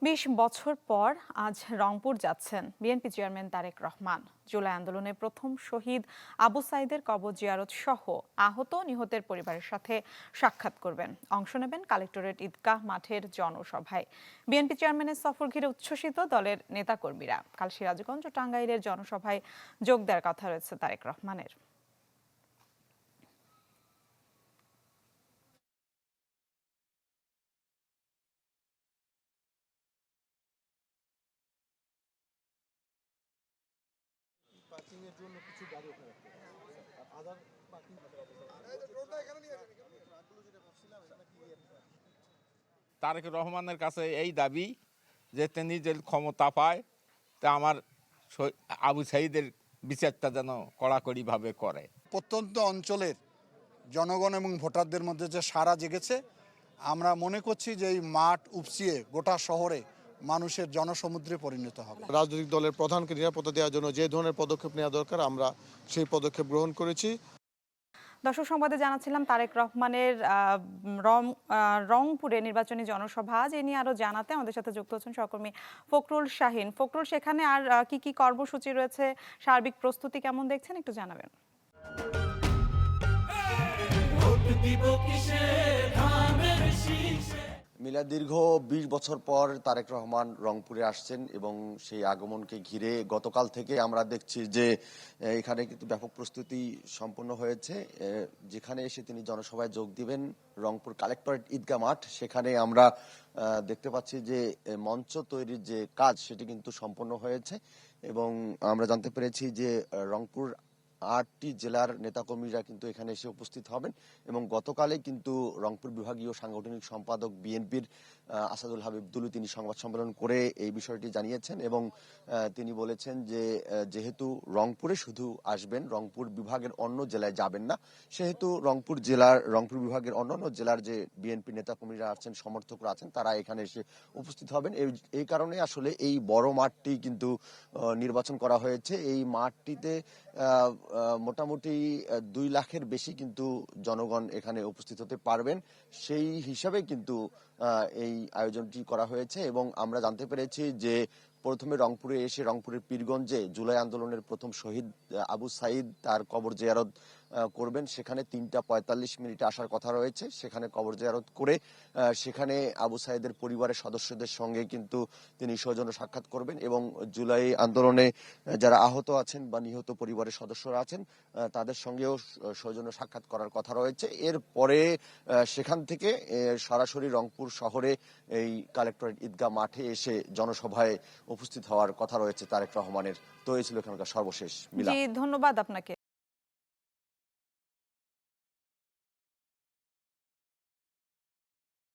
২০ বছর পর আজ রংপুর যাচ্ছেন বিএনপি চেয়ারম্যান তারেক রহমান। জুলাই আন্দোলনে প্রথম শহীদ আবু সাইদের কবর জিয়ারত সহ আহত নিহতের পরিবারের সাথে সাক্ষাৎ করবেন, অংশ নেবেন কালেক্টরেট ঈদগাহ মাঠের জনসভায়। বিএনপি চেয়ারম্যানের সফর ঘিরে উচ্ছ্বসিত দলের নেতাকর্মীরা। কাল সিরাজগঞ্জ ও টাঙ্গাইলের জনসভায় যোগ দেওয়ার কথা রয়েছে তারেক রহমানের। পার্কিং এর জন্য কিছু গাড়ি ওখানে রাখতে হবে। আর আদার পার্কিং তারেক রহমানের কাছে এই দাবি যে তিনি যে ক্ষমতা পায় তা আমার আবু সাইদের বিচারটা যেন কড়াকড়িভাবে করে। প্রত্যন্ত অঞ্চলের জনগণ এবং ভোটারদের মধ্যে যে সাড়া জেগেছে, আমরা মনে করছি যে এই মাঠ উপচিয়ে গোটা শহরে মানুষের জনসমুদ্রে পরিণত হবে। রাজনৈতিক দলের প্রধানকে নিরাপত্তা দেওয়ার জন্য যে ধরনের পদক্ষেপ নেওয়া দরকার আমরা সেই পদক্ষেপ গ্রহণ করেছি। দর্শক সংবাদে জানাচ্ছিলাম তারেক রহমানের রংপুরে নির্বাচনী জনসভা। যে নিয়ে আরো জানাতে আমাদের সাথে যুক্ত হচ্ছেন সহকর্মী ফখরুল শাহিন। ফখরুল, সেখানে আর কি কি কর্মসূচি রয়েছে, সার্বিক প্রস্তুতি কেমন দেখছেন একটু জানাবেন। মিলা দীর্ঘ ২০ বছর পর তারেক রহমান রংপুরে আসছেন এবং সেই আগমনকে ঘিরে গতকাল থেকে আমরা দেখছি যে এখানে কিন্তু ব্যাপক প্রস্তুতি সম্পন্ন হয়েছে। যেখানে এসে তিনি জনসভায় যোগ দিবেন রংপুর কালেক্টরেট ঈদগাহ মাঠ, সেখানে আমরা দেখতে পাচ্ছি যে মঞ্চ তৈরির যে কাজ সেটি কিন্তু সম্পন্ন হয়েছে এবং আমরা জানতে পেরেছি যে রংপুর ৮টি জেলার নেতাকর্মীরা কিন্তু এখানে এসে উপস্থিত হবেন এবং গতকালে কিন্তু রংপুর বিভাগীয় সাংগঠনিক সম্পাদক বিএনপির আসাদুল হাবিব দুলু তিনি সংবাদ সম্মেলন করে এই বিষয়টি জানিয়েছেন এবং তিনি বলেছেন যে যেহেতু রংপুরে শুধু আসবেন, রংপুর বিভাগের অন্য জেলায় যাবেন না, সেহেতু রংপুর বিভাগের অন্যান্য জেলার যে বিএনপি নেতাকর্মীরা আছেন, সমর্থকরা আছেন, তারা এখানে এসে উপস্থিত হবেন। এই কারণে আসলে এই বড় মাঠটি কিন্তু নির্বাচন করা হয়েছে। এই মাঠটিতে মোটামুটি ২ লাখের বেশি কিন্তু জনগণ এখানে উপস্থিত হতে পারবেন, সেই হিসাবে কিন্তু এই আয়োজনটি করা হয়েছে এবং আমরা জানতে পেরেছি যে প্রথমে রংপুরে এসে রংপুরের পীরগঞ্জে জুলাই আন্দোলনের প্রথম শহীদ আবু সাইদ তার কবর জিয়ারত করবেন। সেখানে ৩টা ৪৫ মিনিটে আসার কথা রয়েছে, সেখানে কবর জিয়ারত করে সেখানে আবু সাইদের পরিবারের সদস্যদের সঙ্গে কিন্তু তিনি সৌজন্য সাক্ষাৎ করবেন এবং জুলাই আন্দোলনে যারা আহত আছেন বা নিহত পরিবারের সদস্যরা আছেন তাদের সঙ্গেও সৌজন্য সাক্ষাৎ করার কথা রয়েছে। এরপরে সেখান থেকে সরাসরি রংপুর শহরে এই কালেক্টরেট ঈদগাহ মাঠে এসে জনসভায় উপস্থিত হওয়ার কথা রয়েছে তারেক রহমানের। তো এই ছিল এখানকার সর্বশেষ মিলা। জি, ধন্যবাদ আপনাকে।